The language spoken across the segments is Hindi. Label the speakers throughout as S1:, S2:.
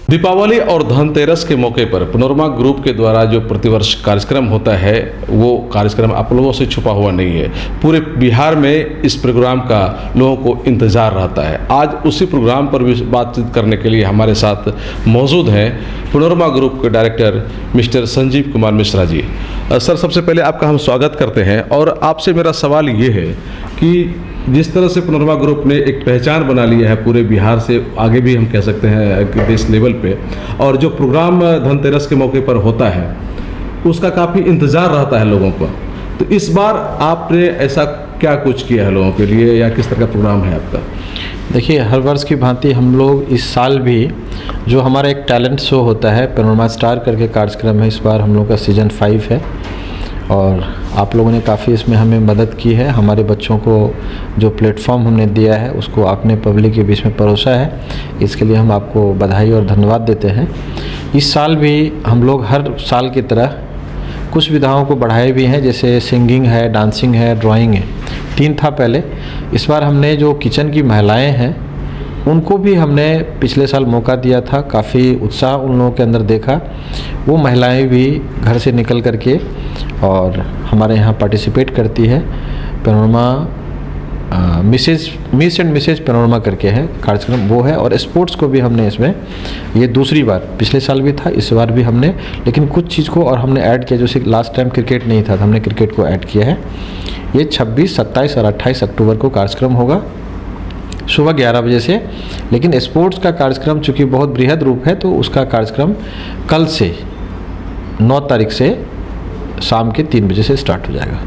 S1: दीपावली और धनतेरस के मौके पर पैनोरमा ग्रुप के द्वारा जो प्रतिवर्ष कार्यक्रम होता है वो कार्यक्रम आप लोगों से छुपा हुआ नहीं है। पूरे बिहार में इस प्रोग्राम का लोगों को इंतज़ार रहता है। आज उसी प्रोग्राम पर भी बातचीत करने के लिए हमारे साथ मौजूद हैं पैनोरमा ग्रुप के director mister Sanjeev Kumar Mishra ji. Sir, सबसे पहले आपका हम स्वागत करते हैं और आपसे मेरा सवाल ये है कि जिस तरह से पैनोरमा ग्रुप ने एक पहचान बना लिया है पूरे बिहार से आगे भी हम कह सकते हैं देश लेवल पे, और जो प्रोग्राम धनतेरस के मौके पर होता है उसका काफ़ी इंतज़ार रहता है लोगों को, तो इस बार आपने ऐसा क्या कुछ किया है लोगों के लिए या किस तरह का प्रोग्राम है आपका?
S2: देखिए, हर वर्ष की भांति हम लोग इस साल भी जो हमारा एक टैलेंट शो होता है पैनोरमा स्टार करके कार्यक्रम है, इस बार हम लोग का सीजन 5 है और आप लोगों ने काफ़ी इसमें हमें मदद की है। हमारे बच्चों को जो प्लेटफॉर्म हमने दिया है उसको आपने पब्लिक के बीच में परोसा है, इसके लिए हम आपको बधाई और धन्यवाद देते हैं। इस साल भी हम लोग हर साल की तरह कुछ विधाओं को बढ़ाए भी हैं, जैसे सिंगिंग है, डांसिंग है, ड्राइंग है। 3 था पहले। इस बार हमने जो किचन की महिलाएं हैं उनको भी हमने पिछले साल मौका दिया था, काफ़ी उत्साह उन लोगों के अंदर देखा। वो महिलाएं भी घर से निकल करके और हमारे यहाँ पार्टिसिपेट करती है। Panorama Miss and Mrs Panorama करके है कार्यक्रम, वो है। और स्पोर्ट्स को भी हमने इसमें, ये दूसरी बार, पिछले साल भी था, इस बार भी हमने, लेकिन कुछ चीज़ को और हमने ऐड किया। जैसे लास्ट टाइम क्रिकेट नहीं था तो हमने क्रिकेट को ऐड किया है। ये 26, 27 और 28 अक्टूबर को कार्यक्रम होगा सुबह 11 बजे से। लेकिन स्पोर्ट्स का कार्यक्रम चूँकि बहुत बृहद रूप है तो उसका कार्यक्रम कल से 9 तारीख से शाम के 3 बजे से स्टार्ट हो जाएगा।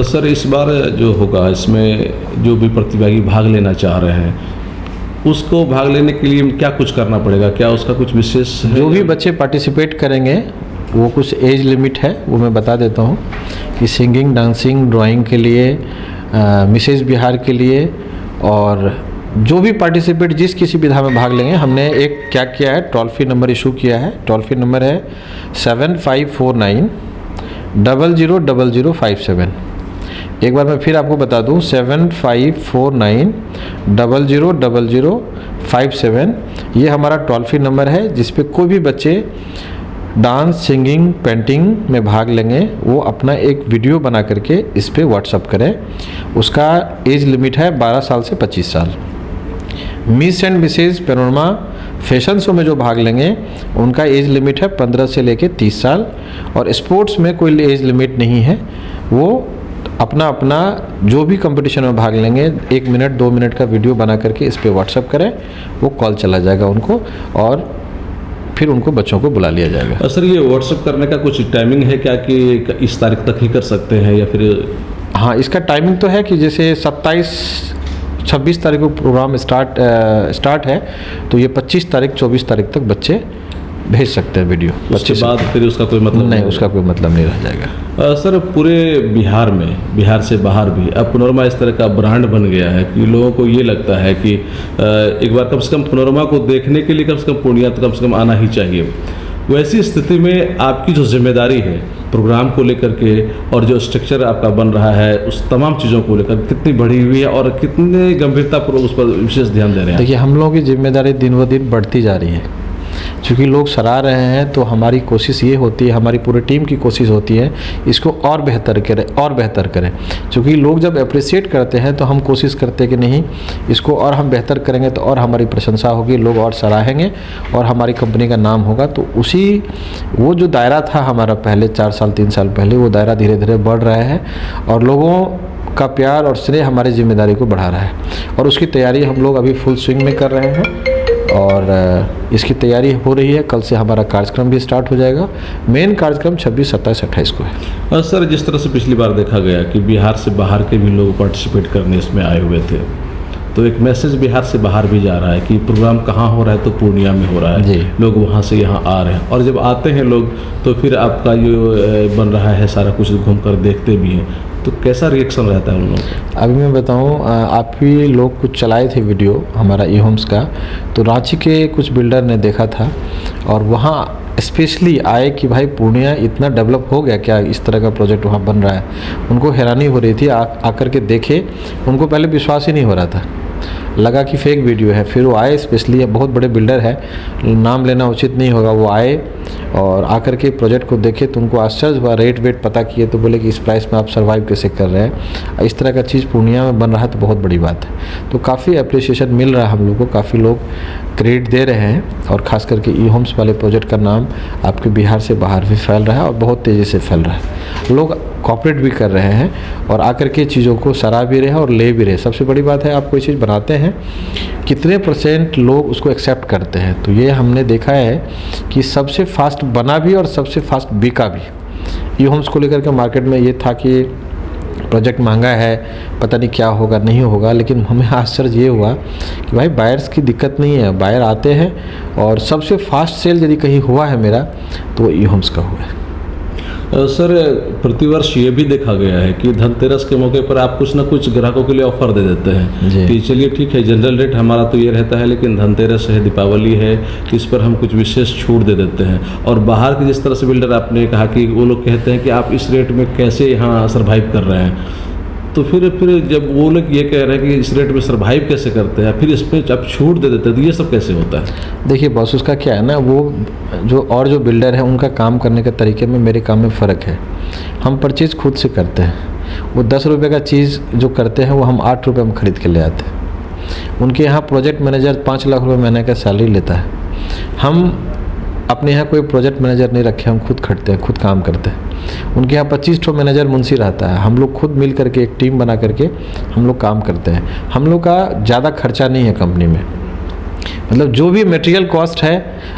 S1: सर, इस बार जो होगा इसमें जो भी प्रतिभागी भाग लेना चाह रहे हैं उसको भाग लेने के लिए क्या कुछ करना पड़ेगा? क्या उसका कुछ विशेष है?
S2: जो भी बच्चे पार्टिसिपेट करेंगे वो कुछ एज लिमिट है, वो मैं बता देता हूँ कि सिंगिंग, डांसिंग, ड्राइंग के लिए, मिसेज बिहार के लिए, और जो भी पार्टिसिपेट जिस किसी विधा में भाग लेंगे, हमने एक क्या किया है, टोल फ्री नंबर इशू किया है। टोल फ्री नंबर है 7549 000057। एक बार मैं फिर आपको बता दूं, 7549 000057। ये हमारा टोल फ्री नंबर है जिस पे कोई भी बच्चे डांस, सिंगिंग, पेंटिंग में भाग लेंगे वो अपना एक वीडियो बना करके इस पे व्हाट्सअप करें। उसका एज लिमिट है 12 साल से 25 साल। Miss and Mrs Panorama fashion show में जो भाग लेंगे उनका एज लिमिट है 15 से लेके 30 साल। और स्पोर्ट्स में कोई एज लिमिट नहीं है, वो अपना अपना जो भी कंपटीशन में भाग लेंगे 1 मिनट 2 मिनट का वीडियो बना करके इस पे व्हाट्सअप करें, वो कॉल चला जाएगा उनको और फिर उनको बच्चों को बुला लिया जाएगा।
S1: सर, ये व्हाट्सअप करने का कुछ टाइमिंग है क्या कि इस तारीख तक ही कर सकते हैं या फिर?
S2: हाँ, इसका टाइमिंग तो है कि जैसे 26 तारीख को प्रोग्राम स्टार्ट है तो ये 25 तारीख 24 तारीख तक बच्चे भेज सकते हैं वीडियो।
S1: उसके बाद फिर उसका कोई मतलब
S2: नहीं, उसका कोई मतलब नहीं रह जाएगा।
S1: सर, पूरे बिहार में, बिहार से बाहर भी अब पैनोरमा इस तरह का ब्रांड बन गया है कि लोगों को ये लगता है कि एक बार कम से कम पैनोरमा को देखने के लिए कम से कम पूर्णिया तो कम से कम आना ही चाहिए। वैसी स्थिति में आपकी जो जिम्मेदारी है प्रोग्राम को लेकर के और जो स्ट्रक्चर आपका बन रहा है उस तमाम चीज़ों को लेकर कितनी बढ़ी हुई है और कितने गंभीरतापूर्वक उस पर विशेष ध्यान दे रहे हैं?
S2: देखिए, हम लोगों की जिम्मेदारी दिन ब दिन बढ़ती जा रही है। क्योंकि लोग सराह रहे हैं तो हमारी कोशिश ये होती है, हमारी पूरी टीम की कोशिश होती है इसको और बेहतर करें। क्योंकि लोग जब अप्रिशिएट करते हैं तो हम कोशिश करते हैं कि नहीं, इसको और हम बेहतर करेंगे तो और हमारी प्रशंसा होगी, लोग और सराहेंगे और हमारी कंपनी का नाम होगा। तो वो जो दायरा था हमारा पहले 4 साल 3 साल पहले, वो दायरा धीरे धीरे बढ़ रहा है और लोगों का प्यार और स्नेह हमारी जिम्मेदारी को बढ़ा रहा है। और उसकी तैयारी हम लोग अभी फुल स्विंग में कर रहे हैं और इसकी तैयारी हो रही है। कल से हमारा कार्यक्रम भी स्टार्ट हो जाएगा। मेन कार्यक्रम 26, 27, 28 को है।
S1: सर, जिस तरह से पिछली बार देखा गया कि बिहार से बाहर के भी लोग पार्टिसिपेट करने इसमें आए हुए थे, तो एक मैसेज बिहार से बाहर भी जा रहा है कि प्रोग्राम कहाँ हो रहा है, तो पूर्णिया में हो रहा है, लोग वहाँ से यहाँ आ रहे हैं और जब आते हैं लोग तो फिर आपका जो बन रहा है सारा कुछ घूम कर देखते भी हैं, तो कैसा रिएक्शन रहता है उन लोगों का?
S2: अभी मैं बताऊं, आप ही लोग कुछ चलाए थे वीडियो हमारा ई होम्स का, तो रांची के कुछ बिल्डर ने देखा था और वहाँ स्पेशली आए कि भाई पूर्णिया इतना डेवलप हो गया क्या, इस तरह का प्रोजेक्ट वहाँ बन रहा है। उनको हैरानी हो रही थी, आकर के देखे, उनको पहले विश्वास ही नहीं हो रहा था। लगा कि फेक वीडियो है। फिर वो आए, स्पेशली बहुत बड़े बिल्डर है, नाम लेना उचित नहीं होगा, वो आए और आकर के प्रोजेक्ट को देखे तो उनको आश्चर्य हुआ। रेट वेट पता किए तो बोले कि इस प्राइस में आप सर्वाइव कैसे कर रहे हैं। इस तरह का चीज़ पूर्णिया में बन रहा है तो बहुत बड़ी बात है। तो काफ़ी अप्रिसिएशन मिल रहा है हम लोग को, काफ़ी लोग क्रेडिट दे रहे हैं और ख़ास करके ई होम्स वाले प्रोजेक्ट का नाम आपके बिहार से बाहर भी फैल रहा है और बहुत तेज़ी से फैल रहा है। लोग कॉपरेट भी कर रहे हैं और आकर के चीज़ों को सराह भी रहे हैं और ले भी रहे। सबसे बड़ी बात है, आप कोई चीज़ बनाते हैं कितने % लोग उसको एक्सेप्ट करते हैं। तो ये हमने देखा है कि सबसे फास्ट बना भी और सबसे फास्ट बिका भी। ई होम्स को लेकर के मार्केट में ये था कि प्रोजेक्ट महंगा है, पता नहीं क्या होगा नहीं होगा, लेकिन हमें आश्चर्य ये हुआ कि भाई बायर्स की दिक्कत नहीं है, बायर आते हैं और सबसे फास्ट सेल यदि कहीं हुआ है मेरा तो ई होम्स का हुआ है।
S1: सर, प्रतिवर्ष ये भी देखा गया है कि धनतेरस के मौके पर आप कुछ ना कुछ ग्राहकों के लिए ऑफर दे देते हैं कि चलिए ठीक है, जनरल रेट हमारा तो ये रहता है, लेकिन धनतेरस है, दीपावली है, इस पर हम कुछ विशेष छूट दे देते हैं। और बाहर के जिस तरह से बिल्डर आपने कहा कि वो लोग कहते हैं कि आप इस रेट में कैसे यहाँ सर्वाइव कर रहे हैं, तो फिर जब वो लोग ये कह रहे हैं कि इस रेट में सर्वाइव कैसे करते हैं, फिर इस पर आप छूट दे देते हैं, तो ये सब कैसे होता है?
S2: देखिए बॉस, उसका क्या है ना, वो जो बिल्डर है उनका काम करने के तरीके में मेरे काम में फ़र्क है। हम परचेज़ खुद से करते हैं। वो 10 रुपये का चीज़ जो करते हैं वो हम 8 रुपये में ख़रीद के ले आते हैं। उनके यहाँ प्रोजेक्ट मैनेजर 5 लाख रुपये महीने का सैलरी लेता है। हम अपने यहाँ कोई प्रोजेक्ट मैनेजर नहीं रखे, हम खुद खटते हैं, खुद काम करते हैं। उनके यहाँ 25 ठो मैनेजर मुंशी रहता है। हम लोग खुद मिल करके एक टीम बना करके हम लोग काम करते हैं। हम लोग का ज़्यादा खर्चा नहीं है कंपनी में। मतलब जो भी मटेरियल कॉस्ट है,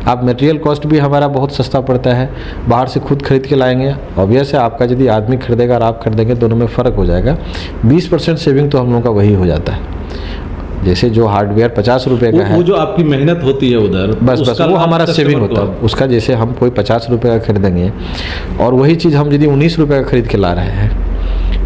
S2: आप मटेरियल कॉस्ट भी हमारा बहुत सस्ता पड़ता है। बाहर से खुद खरीद के लाएंगे, ऑब्वियस है आपका यदि आदमी खरीदेगा और आप खरीदेंगे दोनों में फ़र्क हो जाएगा। 20% सेविंग तो हम लोगों का वही हो जाता है। जैसे जो हार्डवेयर 50 रुपये का है,
S1: वो जो आपकी मेहनत होती है उधर,
S2: बस वो हमारा सेविंग होता है उसका। जैसे हम कोई 50 रुपये का खरीदेंगे और वही चीज़ हम यदि 19 रुपये का खरीद के ला रहे हैं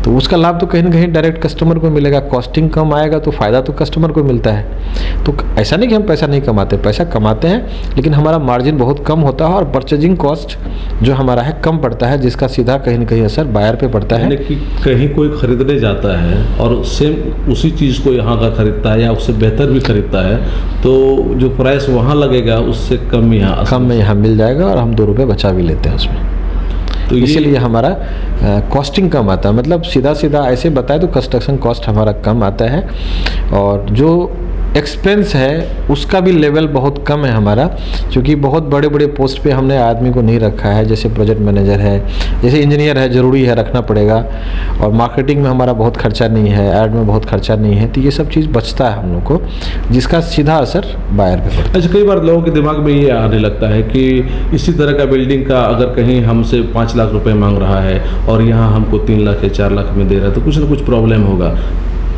S2: तो उसका लाभ तो कहीं ना कहीं डायरेक्ट कस्टमर को मिलेगा। कॉस्टिंग कम आएगा तो फ़ायदा तो कस्टमर को मिलता है। तो ऐसा नहीं कि हम पैसा नहीं कमाते, पैसा कमाते हैं, लेकिन हमारा मार्जिन बहुत कम होता है और परचेजिंग कॉस्ट जो हमारा है कम पड़ता है, जिसका सीधा कहीं ना कहीं असर बायर पे पड़ता है।
S1: कि कहीं कोई खरीदने जाता है और सेम उसी चीज़ को यहाँ का खरीदता है या उससे बेहतर भी खरीदता है, तो जो प्राइस वहाँ लगेगा उससे कम में यहाँ
S2: मिल जाएगा और हम 2 रुपये बचा भी लेते हैं उसमें। तो इसीलिए हमारा कॉस्टिंग कम आता है। मतलब सीधा ऐसे बताए तो कंस्ट्रक्शन कॉस्ट हमारा कम आता है और जो एक्सपेंस है उसका भी लेवल बहुत कम है हमारा, क्योंकि बहुत बड़े बड़े पोस्ट पे हमने आदमी को नहीं रखा है। जैसे प्रोजेक्ट मैनेजर है, जैसे इंजीनियर है, ज़रूरी है रखना पड़ेगा। और मार्केटिंग में हमारा बहुत खर्चा नहीं है, ऐड में बहुत खर्चा नहीं है, तो ये सब चीज़ बचता है हम लोग को, जिसका सीधा असर बायर पे पड़ता है।
S1: अच्छा, कई बार लोगों के दिमाग में ये आने लगता है कि इसी तरह का बिल्डिंग का अगर कहीं हमसे 5 लाख रुपए मांग रहा है और यहाँ हमको 3 लाख या 4 लाख में दे रहा है, तो कुछ ना कुछ प्रॉब्लम होगा।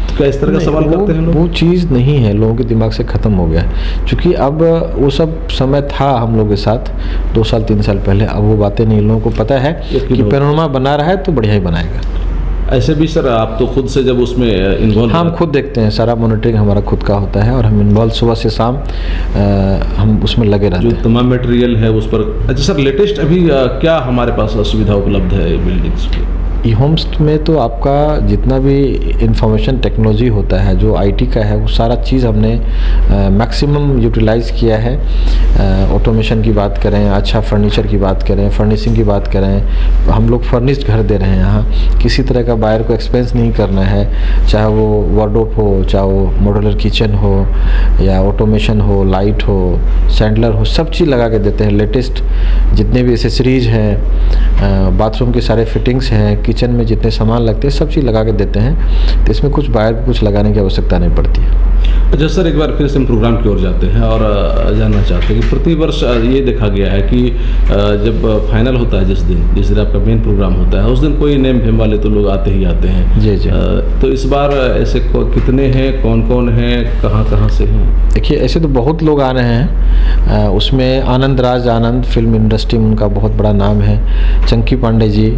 S1: क्या इस तरह का सवाल करते हैं लोग?
S2: वो चीज़ नहीं है, लोगों के दिमाग से ख़त्म हो गया, क्योंकि अब वो सब समय था हम लोग के साथ 2 साल 3 साल पहले। अब वो बातें नहीं, लोगों को पता है कि पैनोरमा बना रहा है तो बढ़िया ही बनाएगा।
S1: ऐसे भी सर आप तो खुद से जब उसमें इन्वॉल्व,
S2: हम खुद देखते हैं, सारा मॉनिटरिंग हमारा खुद का होता है और हम इन्वॉल्व सुबह से शाम हम उसमें लगे रहते हैं।
S1: जो तमाम मटेरियल है उस पर। अच्छा सर, लेटेस्ट अभी क्या हमारे पास सुविधा उपलब्ध है बिल्डिंग्स की?
S2: ई होम्स में तो आपका जितना भी इंफॉर्मेशन टेक्नोलॉजी होता है, जो आईटी का है, वो सारा चीज़ हमने मैक्सिमम यूटिलाइज़ किया है। ऑटोमेशन की बात करें, अच्छा फर्नीचर की बात करें, फर्निशिंग की बात करें, हम लोग फर्निश्ड घर दे रहे हैं यहाँ। किसी तरह का बायर को एक्सपेंस नहीं करना है, चाहे वो वार्डरोब हो, चाहे वो मॉड्यूलर किचन हो या ऑटोमेशन हो, लाइट हो, सैंडलर हो, सब चीज़ लगा के देते हैं। लेटेस्ट जितने भी एसेसरीज हैं, बाथरूम के सारे फिटिंग्स हैं, किचन में जितने सामान लगते हैं, सब चीज़ लगा के देते हैं। तो इसमें कुछ बायर को कुछ लगाने की आवश्यकता नहीं पड़ती है।
S1: अच्छा सर, एक बार फिर से हम प्रोग्राम की ओर जाते हैं और जानना चाहते हैं कि प्रतिवर्ष ये देखा गया है कि जब फाइनल होता है, जिस दिन आपका मेन प्रोग्राम होता है, उस दिन कोई नेम फेम वाले तो लोग आते ही आते हैं।
S2: जी।
S1: तो इस बार ऐसे कितने हैं, कौन कौन हैं, कहाँ से हैं?
S2: देखिए, ऐसे तो बहुत लोग आ रहे हैं। उसमें आनंद फिल्म इंडस्ट्री में उनका बहुत बड़ा नाम है। चंकी पांडे जी,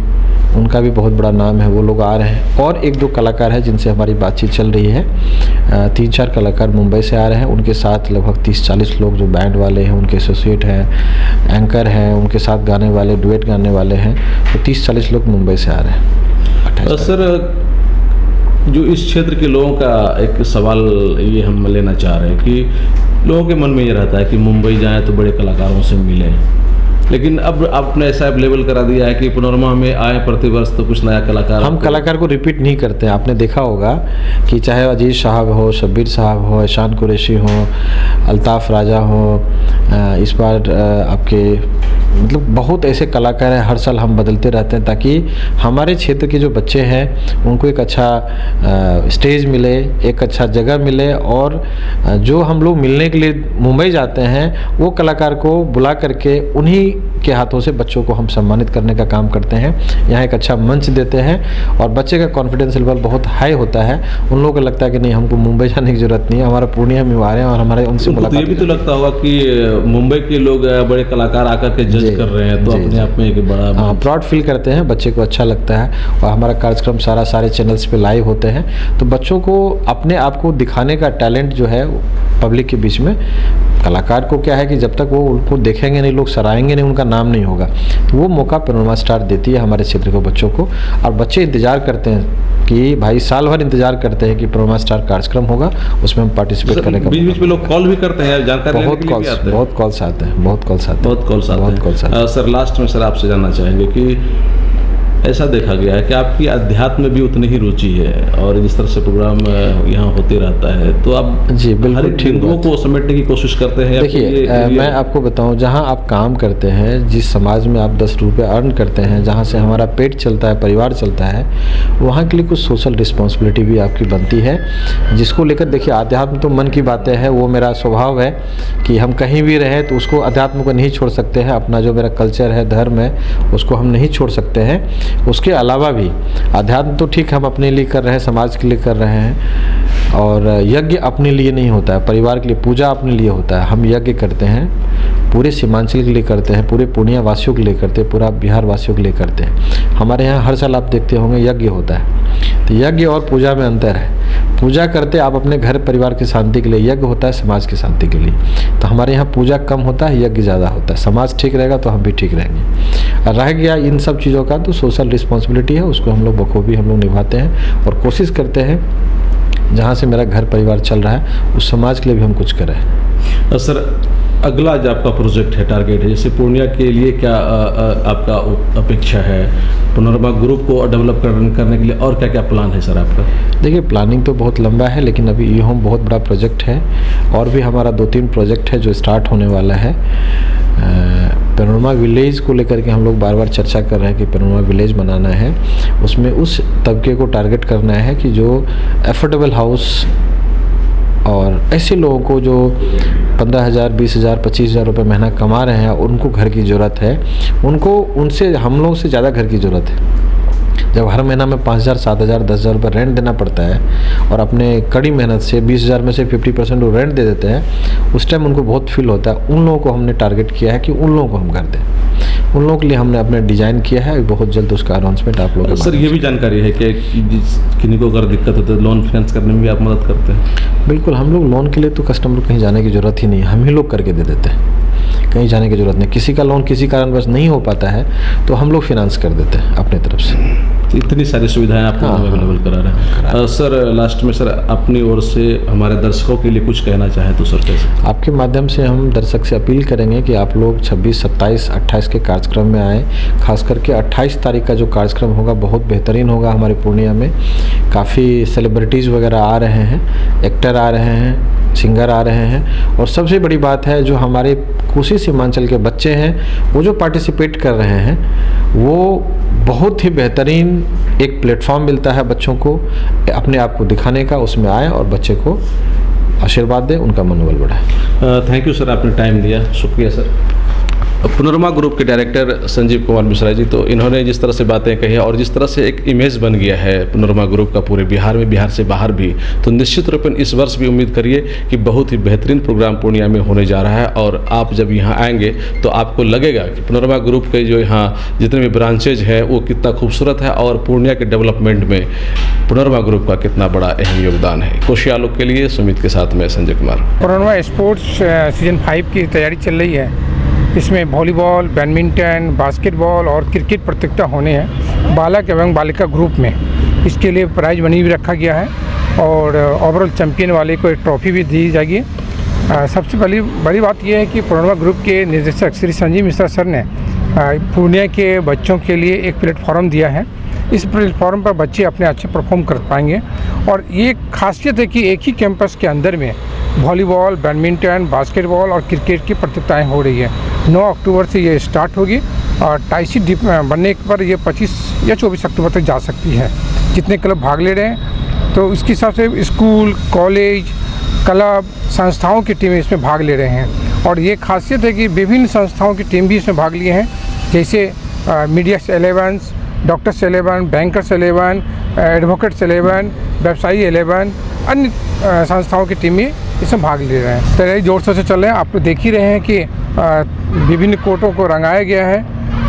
S2: उनका भी बहुत बड़ा नाम है, वो लोग आ रहे हैं। और 1-2 कलाकार हैं जिनसे हमारी बातचीत चल रही है। 3-4 कलाकार मुंबई से आ रहे हैं। उनके साथ लगभग 30-40 लोग जो बैंड वाले हैं, उनके एसोसिएट हैं, एंकर हैं, उनके साथ गाने वाले, डुएट गाने वाले हैं। तो 30-40 लोग मुंबई से आ रहे हैं।
S1: सर, जो इस क्षेत्र के लोगों का एक सवाल ये हम लेना चाह रहे हैं कि लोगों के मन में ये रहता है कि मुंबई जाएं तो बड़े कलाकारों से मिलें, लेकिन अब आपने ऐसा लेवल करा दिया है कि पनोरमा में आए प्रतिवर्ष तो कुछ नया कलाकार
S2: हम कलाकार को रिपीट नहीं करते हैं। आपने देखा होगा कि चाहे अजीज साहब हो, शब्बीर साहब हो, ईशान कुरैशी हो, अल्ताफ़ राजा हो, इस बार आपके मतलब बहुत ऐसे कलाकार हैं। हर साल हम बदलते रहते हैं ताकि हमारे क्षेत्र के जो बच्चे हैं उनको एक अच्छा स्टेज मिले, एक अच्छा जगह मिले, और जो हम लोग मिलने के लिए मुंबई जाते हैं वो कलाकार को बुला करके उन्हीं के हाथों से बच्चों को हम सम्मानित करने का काम करते हैं। यहाँ एक अच्छा मंच देते हैं और बच्चे का कॉन्फिडेंस लेवल बहुत हाई होता है। उन लोगों को लगता है कि नहीं, हमको मुंबई जाने की ज़रूरत नहीं है, हमारा पूर्णिया में आ रहे हैं और हमारे उनसे मुलाकात।
S1: ये भी तो लगता होगा कि मुंबई के लोग बड़े कलाकार आकर के जज कर रहे हैं, तो अपने आप में एक बड़ा
S2: प्राउड फील करते हैं, बच्चे को अच्छा लगता है। और हमारा कार्यक्रम सारे चैनल्स पे लाइव होते हैं, तो बच्चों को अपने आप को दिखाने का टैलेंट जो है पब्लिक के बीच में, कलाकार को क्या है कि जब तक वो उनको देखेंगे नहीं, लोग सराहेंगे नहीं, उनका नाम नहीं होगा। तो वो मौका पैनोरमा स्टार देती है हमारे क्षेत्र के बच्चों को, और बच्चे इंतज़ार करते हैं कि भाई साल भर इंतजार करते हैं कि पैनोरमा स्टार कार्यक्रम होगा, उसमें हम पार्टिसिपेट करने का।
S1: बीच में लोग कॉल भी करते हैं, जानकारी लेने के लिए भी आते हैं।
S2: बहुत कॉल्स आते हैं।
S1: सर लास्ट में सर आपसे जानना चाहेंगे कि ऐसा देखा गया है कि आपकी अध्यात्म में भी उतनी ही रुचि है, और जिस तरह से प्रोग्राम यहाँ होते रहता है तो आप
S2: जी बिल्कुल ठीक
S1: हिंदुओं को समेटने की कोशिश करते हैं।
S2: देखिए मैं आपको बताऊं, जहाँ आप काम करते हैं, जिस समाज में आप 10 रुपये अर्न करते हैं, जहाँ से हमारा पेट चलता है, परिवार चलता है, वहाँ के लिए कुछ सोशल रिस्पॉन्सिबिलिटी भी आपकी बनती है, जिसको लेकर देखिए अध्यात्म तो मन की बातें हैं, वो मेरा स्वभाव है कि हम कहीं भी रहें तो उसको अध्यात्म को नहीं छोड़ सकते हैं। अपना जो मेरा कल्चर है, धर्म है, उसको हम नहीं छोड़ सकते हैं। उसके अलावा भी अध्यात्म तो ठीक हम अपने लिए कर रहे हैं, समाज के लिए कर रहे हैं, और यज्ञ अपने लिए नहीं होता है, परिवार के लिए, पूजा अपने लिए होता है। हम यज्ञ करते हैं, पूरे सीमांचल के लिए करते हैं, पूरे पूर्णिया वासियों के लिए करते हैं, पूरा बिहार वासियों के लिए करते हैं। हमारे यहाँ हर साल आप देखते होंगे यज्ञ होता है, तो यज्ञ और पूजा में अंतर है। पूजा करते आप अपने घर परिवार की शांति के लिए, यज्ञ होता है समाज की शांति के लिए। तो हमारे यहाँ पूजा कम होता है, यज्ञ ज़्यादा होता है। समाज ठीक रहेगा तो हम भी ठीक रहेंगे। रह गया इन सब चीज़ों का तो सोशल रिस्पॉन्सिबिलिटी है, उसको हम लोग बखूबी हम लोग निभाते हैं और कोशिश करते हैं जहाँ से मेरा घर परिवार चल रहा है उस समाज के लिए भी हम कुछ करें।
S1: सर अगला जो आपका प्रोजेक्ट है, टारगेट है, जैसे पूर्णिया के लिए क्या आपका अपेक्षा है, पैनोरमा ग्रुप को डेवलप करने के लिए और क्या क्या प्लान है सर आपका?
S2: देखिए प्लानिंग तो बहुत लंबा है, लेकिन अभी ये हम बहुत बड़ा प्रोजेक्ट है, और भी हमारा 2-3 प्रोजेक्ट है जो स्टार्ट होने वाला है। पैनोरमा विलेज को लेकर के हम लोग बार बार चर्चा कर रहे हैं कि पैनोरमा विलेज बनाना है। उसमें उस तबके को टारगेट करना है कि जो एफोर्डेबल हाउस और ऐसे लोगों को जो 15,000, 20,000, 25,000 रुपये महीना कमा रहे हैं, उनको घर की ज़रूरत है, उनको उनसे हम लोग से ज़्यादा घर की ज़रूरत है। जब हर महीना में 5,000, 7,000, 10,000 रुपये रेंट देना पड़ता है और अपने कड़ी मेहनत से 20,000 में से 50% वो रेंट दे देते हैं, उस टाइम उनको बहुत फील होता है। उन लोगों को हमने टारगेट किया है कि उन लोगों को हम घर दें। उन लोगों के लिए हमने अपने डिज़ाइन किया है, बहुत जल्द उसका अनाउंसमेंट आप लोगों को।
S1: सर ये भी जानकारी है कि किन्हीं को अगर दिक्कत होती है लोन फाइनेंस करने में भी आप मदद करते हैं?
S2: बिल्कुल, हम लोग लोन के लिए तो कस्टमर को कहीं जाने की ज़रूरत ही नहीं है, हम ही लोग करके दे देते हैं, कहीं जाने की ज़रूरत नहीं। किसी का लोन किसी कारणवश नहीं हो पाता है तो हम लोग फिनांस कर देते हैं अपनी तरफ से।
S1: इतनी सारी सुविधाएं आपको अवेलेबल करा रहे हैं। सर लास्ट में सर अपनी ओर से हमारे दर्शकों के लिए कुछ कहना चाहें तो सर कैसे?
S2: आपके माध्यम से हम दर्शक से अपील करेंगे कि आप लोग 26, 27, 28 के कार्यक्रम में आएँ। खास करके 28 तारीख का जो कार्यक्रम होगा बहुत बेहतरीन होगा। हमारे पूर्णिया में काफ़ी सेलिब्रिटीज़ वगैरह आ रहे हैं, एक्टर आ रहे हैं, सिंगर आ रहे हैं, और सबसे बड़ी बात है जो हमारे कोसी सीमांचल के बच्चे हैं वो जो पार्टिसिपेट कर रहे हैं, वो बहुत ही बेहतरीन एक प्लेटफॉर्म मिलता है बच्चों को अपने आप को दिखाने का। उसमें आए और बच्चे को आशीर्वाद दें, उनका मनोबल बढ़ाए।
S1: थैंक यू सर, आपने टाइम दिया, शुक्रिया सर। पैनोरमा ग्रुप के डायरेक्टर संजीव कुमार मिश्रा जी, तो इन्होंने जिस तरह से बातें कही और जिस तरह से एक इमेज बन गया है पैनोरमा ग्रुप का पूरे बिहार में, बिहार से बाहर भी, तो निश्चित रूप से इस वर्ष भी उम्मीद करिए कि बहुत ही बेहतरीन प्रोग्राम पूर्णिया में होने जा रहा है। और आप जब यहाँ आएंगे तो आपको लगेगा कि पैनोरमा ग्रुप के जो यहाँ जितने भी ब्रांचेज है वो कितना खूबसूरत है और पूर्णिया के डेवलपमेंट में पैनोरमा ग्रुप का कितना बड़ा अहम योगदान है। कोशी आलोक के लिए सुमित के साथ मैं Sanjay Kumar.
S3: Panorama sports season 5 की तैयारी चल रही है। इसमें वॉलीबॉल, बैडमिंटन, बास्केटबॉल और क्रिकेट प्रतियोगिता होने हैं बालक एवं बालिका ग्रुप में। इसके लिए प्राइज मनी भी रखा गया है और ओवरऑल चैंपियन वाले को एक ट्रॉफी भी दी जाएगी। सबसे बड़ी बात यह है कि प्रणोरमा ग्रुप के निदेशक श्री संजीव मिश्रा सर ने पूर्णिया के बच्चों के लिए एक प्लेटफॉर्म दिया है। इस प्लेटफॉर्म पर बच्चे अपने अच्छे परफॉर्म कर पाएंगे और ये खासियत है कि एक ही कैंपस के अंदर में वॉलीबॉल, बैडमिंटन, बास्केटबॉल और क्रिकेट की प्रतियोगिताएं हो रही है। 9 अक्टूबर से ये स्टार्ट होगी और टाई डिप बनने पर ये 25 या 24 अक्टूबर तक जा सकती है। जितने क्लब भाग ले रहे हैं तो इसके हिसाब से स्कूल, कॉलेज, क्लब, संस्थाओं की टीमें इसमें भाग ले रहे हैं और ये खासियत है कि विभिन्न संस्थाओं की टीम भी इसमें भाग लिए हैं, जैसे मीडियास 11, डॉक्टर्स 11, बैंकर्स 11, एडवोकेट्स 11, व्यवसायी 11, अन्य संस्थाओं की टीमें इसमें भाग ले रहे हैं। तैयारी जोर शोर से चल रहे हैं। आप तो देख ही रहे हैं कि विभिन्न कोर्टों को रंगाया गया है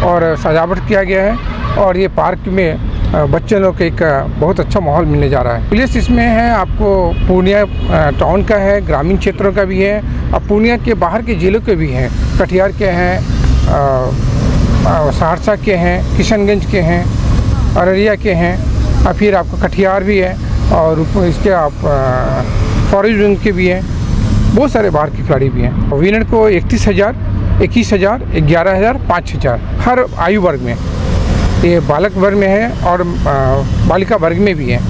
S3: और सजावट किया गया है और ये पार्क में बच्चे लोग के एक बहुत अच्छा माहौल मिलने जा रहा है। प्लेस इसमें है आपको पूर्णिया टाउन का है, ग्रामीण क्षेत्रों का भी है और पूर्णिया के बाहर के ज़िलों के भी हैं। कटिहार के हैं, सहरसा के हैं, किशनगंज के हैं, अररिया के हैं और फिर आपका कटिहार भी है और इसके आप फॉरेस्ट विंग के भी हैं। बहुत सारे बाहर के खिलाड़ी भी हैं। विनर को 31,000, 21,000, 11,000, 5,000 हर आयु वर्ग में। ये बालक वर्ग में है और बालिका वर्ग में भी है।